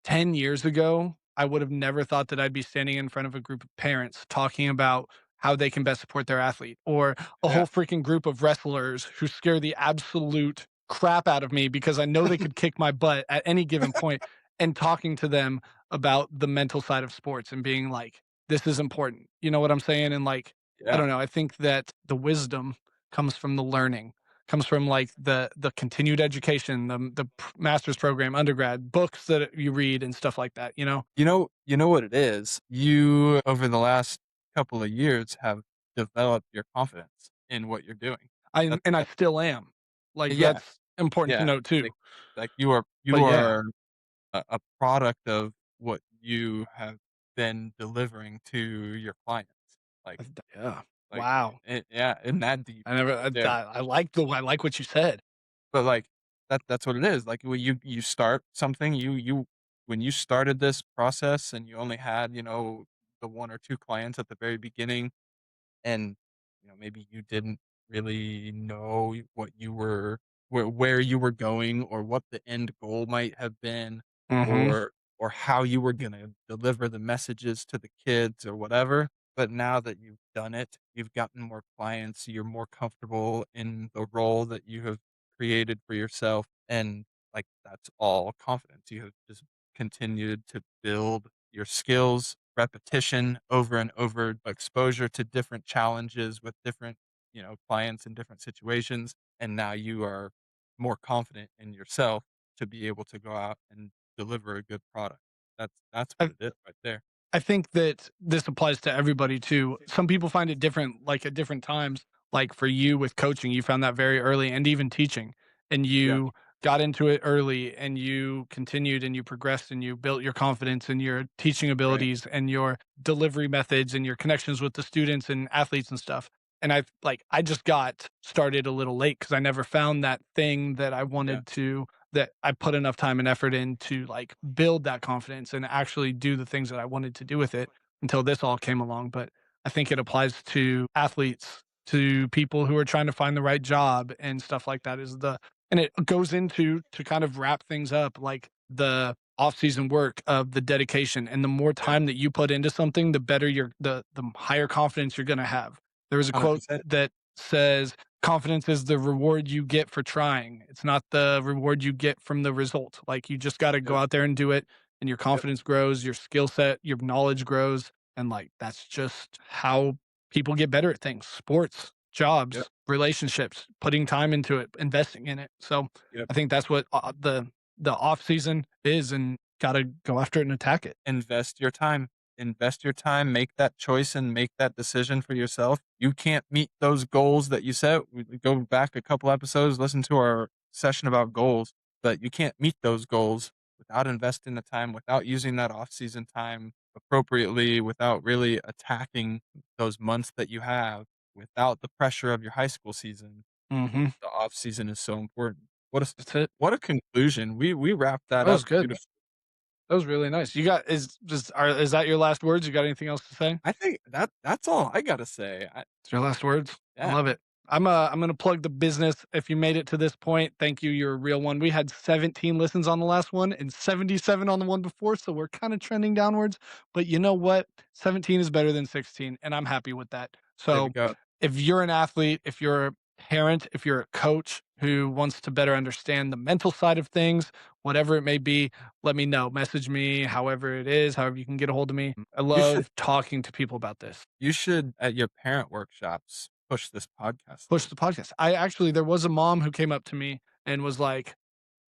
10 years ago, I would have never thought that I'd be standing in front of a group of parents talking about how they can best support their athlete, or a Yeah. whole freaking group of wrestlers who scare the absolute crap out of me because I know they could kick my butt at any given point, and talking to them about the mental side of sports and being like, this is important. You know what I'm saying? And like, I Yeah. don't know. I think that the wisdom comes from the learning, comes from like the continued education, the master's program, undergrad, books that you read and stuff like that. You know what it is? You, over the last couple of years, have developed your confidence in what you're doing. And I That still am. Like, yeah, that's important to yeah. note too. Like you But yeah, are a product of what you have been delivering to your clients. Like yeah. like, Wow. yeah, isn't that deep I never right there? I like what you said. But, like, that's what it is, like, when you start something, you when you started this process and you only had, the 1 or 2 clients at the very beginning, and, maybe you didn't really know what you were where you were going or what the end goal might have been, Mhm. or how you were gonna deliver the messages to the kids or whatever, but now that you've done it, you've gotten more clients, you're more comfortable in the role that you have created for yourself, and, like, that's all confidence. You have just continued to build your skills, repetition over and over, exposure to different challenges with different, clients in different situations, and now you are more confident in yourself to be able to go out and deliver a good product. That's what I it is right there. I think that this applies to everybody too. Some people find it different, like at different times. Like for you with coaching, you found that very early, and even teaching, and Yeah, you got into it early, and you continued, and you progressed, and you built your confidence and your teaching right. abilities and your delivery methods and your connections with the students and athletes and stuff. And I just got started a little late because I never found that thing that I Yeah, wanted to, that I put enough time and effort in to like build that confidence and actually do the things that I wanted to do with it until this all came along. But I think it applies to athletes, to people who are trying to find the right job and stuff like that and it goes into to kind of wrap things up, like the off-season work of the dedication, and the more yeah, time that you put into something, the better the higher confidence you're going to have. There was a quote 100%. that says, confidence is the reward you get for trying. It's not the reward you get from the result. Like, you just got to go Yep, out there and do it, and your yep, confidence grows, your skill set, your knowledge grows, and like that's just how people get better at things. Sports, yep, jobs, relationships, putting time into it, investing in it. So, yep. I think that's what the off season is, and got to go after it and attack it. Invest your time. Invest your time, make that choice and make that decision for yourself. You can't meet those goals that you set. We go back a couple episodes, listen to our session about goals, but you can't meet those goals without investing the time, without using that off-season time appropriately, without really attacking those months that you have, without the pressure of your high school season. Hmm. The off-season is so important. What a s That's it. what a conclusion. We wrapped that That was up good. beautifully. That was really nice. You got is that your last words? You got anything else to say? I think that's all I gotta say. It's your last words? I Yeah, love it. I'm gonna plug the business. If you made it to this point, thank you. You're a real one. We had 17 listens on the last one and 77 on the one before, so we're kind of trending downwards. But you know what? 17 is better than 16, and I'm happy with that. there we So go. if you're an athlete, if you're a parent, if you're a coach who wants to better understand the mental side of things, whatever it may be, let me know. Message me, however it is, however you can get a hold of me. Mm. I You should love talking to people about this. you should, at your parent workshops, push this podcast a Push little the podcast. I actually there was a mom who came up to me and was like,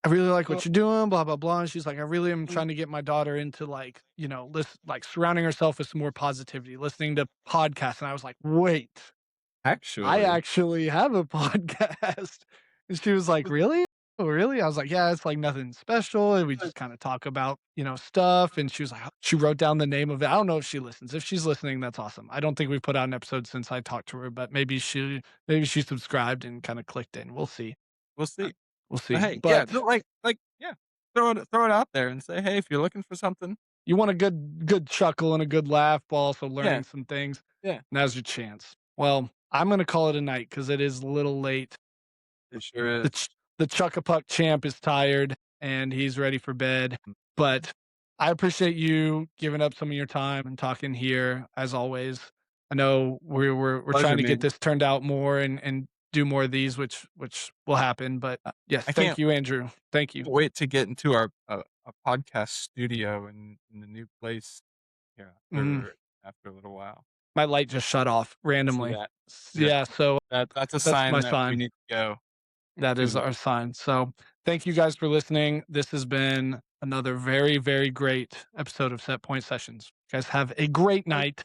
"I really like bit. what you're doing, blah blah blah." And she's like, "I really am Mm. trying to get my daughter into like, like surrounding herself with some more positivity, listening to podcasts." And I was like, "Wait, I Actually, actually have a podcast." And she was like, "Really? Oh, really?" I was like, "Yeah, it's like nothing special. And we just kind of talk about, stuff." And she was like, she wrote down the name of it. I don't know if she listens. If she's listening, that's awesome. I don't think we've put out an episode since I talked to her, but maybe she subscribed and kind of clicked in. We'll see. we'll see. We'll But see. hey, yeah, But no, yeah, throw it out there and say, "Hey, if you're looking for something." you want a good chuckle and a good laugh while also Yeah, learning some things. yeah, Now's your chance. Well, I'm gonna call it a night because it is a little late. it sure The is. ch the Chuck-a-Puck champ is tired, and he's ready for bed, but I appreciate you giving up some of your time and talking here, as always. I know we're trying Pleasure, to get man. this turned out more and do more of these, which will happen, but, yes, I thank can't you, Andrew. Thank you. wait to get into our a podcast studio in the new place here Mhm. after a little while. My light just shut off See randomly. that? Yeah, Yeah, so that's a that's my sign that we sign. need to go That is to. our sign. So, thank you guys for listening. This has been another very, very great episode of Set Point Sessions. You guys have a great night.